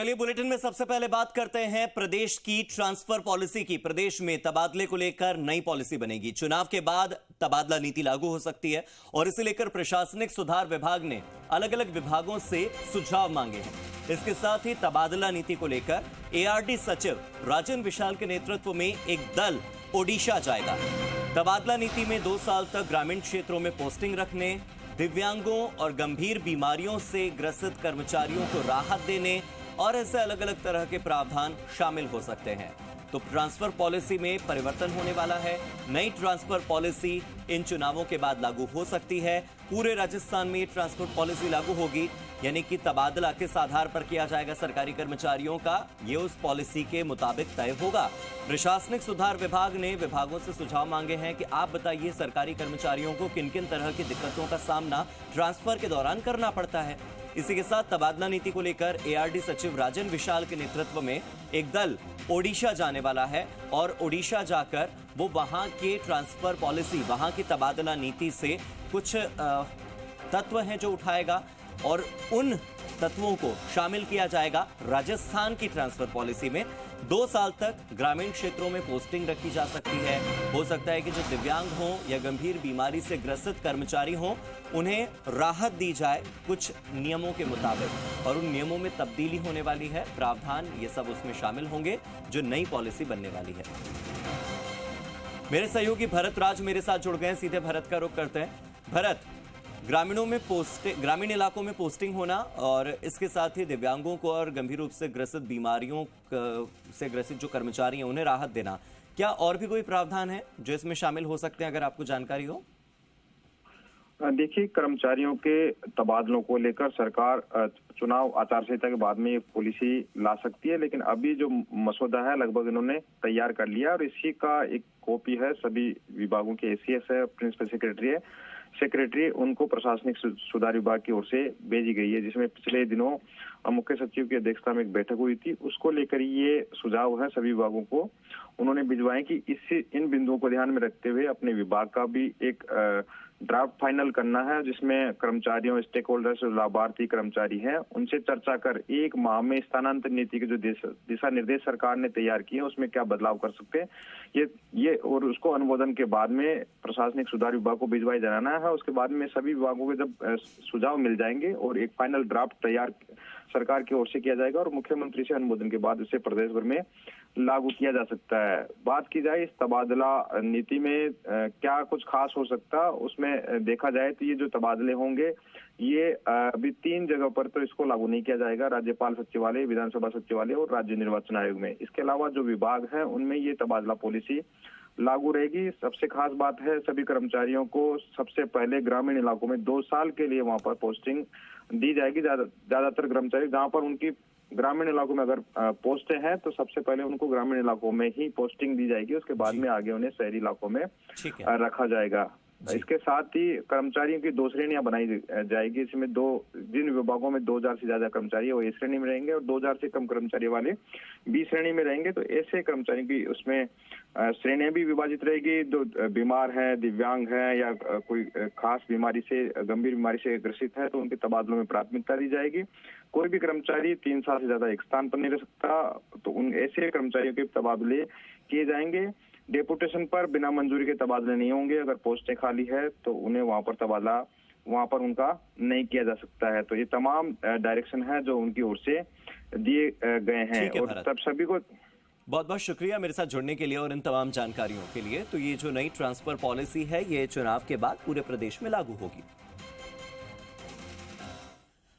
चलिए बुलेटिन में सबसे पहले बात करते हैं प्रदेश की ट्रांसफर पॉलिसी की। प्रदेश में तबादले को लेकर नई पॉलिसी बनेगी। चुनाव के बाद तबादला नीति लागू हो सकती है और इसे लेकर प्रशासनिक सुधार विभाग ने अलग अलग विभागों से सुझाव मांगे हैं। इसके साथ ही तबादला नीति को लेकर एआरडी सचिव राजन विशाल के नेतृत्व में एक दल ओडिशा जाएगा। तबादला नीति में 2 साल तक ग्रामीण क्षेत्रों में पोस्टिंग रखने, दिव्यांगों और गंभीर बीमारियों से ग्रसित कर्मचारियों को राहत देने और ऐसे अलग अलग तरह के प्रावधान शामिल हो सकते हैं। तो ट्रांसफर पॉलिसी में परिवर्तन होने वाला है। नई ट्रांसफर पॉलिसी इन चुनावों के बाद लागू हो सकती है। पूरे राजस्थान में ट्रांसफर पॉलिसी लागू होगी, यानी कि तबादला किस आधार पर किया जाएगा सरकारी कर्मचारियों का, ये उस पॉलिसी के मुताबिक तय होगा। प्रशासनिक सुधार विभाग ने विभागों से सुझाव मांगे हैं कि आप बताइए सरकारी कर्मचारियों को किन किन तरह की दिक्कतों का सामना ट्रांसफर के दौरान करना पड़ता है। इसी के साथ तबादला नीति को लेकर एआरडी सचिव राजन विशाल के नेतृत्व में एक दल ओडिशा जाने वाला है और ओडिशा जाकर वो वहां के ट्रांसफर पॉलिसी, वहां की तबादला नीति से कुछ तत्व हैं जो उठाएगा और उन तत्वों को शामिल किया जाएगा राजस्थान की ट्रांसफर पॉलिसी में। 2 साल तक ग्रामीण क्षेत्रों में पोस्टिंग रखी जा सकती है। हो सकता है कि जो दिव्यांग हों या गंभीर बीमारी से ग्रसित कर्मचारी हों, उन्हें राहत दी जाए कुछ नियमों के मुताबिक, और उन नियमों में तब्दीली होने वाली है। प्रावधान ये सब उसमें शामिल होंगे जो नई पॉलिसी बनने वाली है। मेरे सहयोगी भरत राज मेरे साथ जुड़ गए, सीधे भरत का रुख करते हैं। भरत, ग्रामीण इलाकों में पोस्टिंग होना और इसके साथ ही दिव्यांगों को और गंभीर रूप से ग्रसित बीमारियों से ग्रसित जो कर्मचारी हैं उन्हें राहत देना, क्या और भी कोई प्रावधान है जो इसमें शामिल हो सकते हैं, अगर आपको जानकारी हो? देखिए, कर्मचारियों के तबादलों को लेकर सरकार चुनाव आचार संहिता के बाद में ये पॉलिसी ला सकती है, लेकिन अभी जो मसौदा है लगभग इन्होंने तैयार कर लिया और इसी का एक कॉपी है सभी विभागों के एसीएस है, प्रिंसिपल सेक्रेटरी उनको प्रशासनिक सुधार विभाग की ओर से भेजी गई है, जिसमें पिछले दिनों मुख्य सचिव की अध्यक्षता में एक बैठक हुई थी। उसको लेकर ये सुझाव है सभी विभागों को उन्होंने भिजवाए कि इन बिंदुओं को ध्यान में रखते हुए अपने विभाग का भी एक ड्राफ्ट फाइनल करना है, जिसमें कर्मचारियों, स्टेक होल्डर्स, लाभार्थी कर्मचारी हैं, उनसे चर्चा कर 1 माह में स्थानांतरण नीति के जो दिशा निर्देश सरकार ने तैयार किए हैं उसमें क्या बदलाव कर सकते हैं ये और उसको अनुमोदन के बाद में प्रशासनिक सुधार विभाग को भिजवाया जाना है। उसके बाद में सभी विभागों के जब सुझाव मिल जाएंगे और एक फाइनल ड्राफ्ट तैयार सरकार की ओर से किया जाएगा और मुख्यमंत्री से अनुमोदन के बाद इसे प्रदेश भर में लागू किया जा सकता है। बात की जाए इस तबादला नीति में क्या कुछ खास हो सकता, उसमें देखा जाए तो ये जो तबादले होंगे ये अभी 3 जगह पर तो इसको लागू नहीं किया जाएगा, राज्यपाल सचिवालय, विधानसभा सचिवालय और राज्य निर्वाचन आयोग में। इसके अलावा जो विभाग है उनमें ये तबादला पॉलिसी लागू रहेगी। सबसे खास बात है सभी कर्मचारियों को सबसे पहले ग्रामीण इलाकों में 2 साल के लिए वहां पर पोस्टिंग दी जाएगी। ज्यादातर कर्मचारी जहां पर उनकी ग्रामीण इलाकों में अगर पोस्टें हैं तो सबसे पहले उनको ग्रामीण इलाकों में ही पोस्टिंग दी जाएगी, उसके बाद में आगे उन्हें शहरी इलाकों में रखा जाएगा। इसके साथ ही कर्मचारियों की 2 श्रेणियां बनाई जाएगी। इसमें जिन विभागों में 2000 से ज्यादा कर्मचारी है वो ए श्रेणी में रहेंगे और 2000 से कम कर्मचारी वाले बी श्रेणी में रहेंगे। तो ऐसे कर्मचारियों की उसमें श्रेणियां भी विभाजित रहेगी। जो बीमार है, दिव्यांग है या कोई खास बीमारी से, गंभीर बीमारी से ग्रसित है तो उनके तबादलों में प्राथमिकता दी जाएगी। कोई भी कर्मचारी 3 साल से ज्यादा एक स्थान पर नहीं रह सकता, तो उन ऐसे कर्मचारियों के तबादले किए जाएंगे। डेपुटेशन पर बिना मंजूरी के तबादले नहीं होंगे। अगर पोस्टें खाली है तो उन्हें वहां पर उनका नहीं किया जा सकता है। तो ये तमाम डायरेक्शन है जो उनकी ओर से दिए गए हैं और तब सभी को बहुत बहुत शुक्रिया मेरे साथ जुड़ने के लिए और इन तमाम जानकारियों के लिए। तो ये जो नई ट्रांसफर पॉलिसी है ये चुनाव के बाद पूरे प्रदेश में लागू होगी।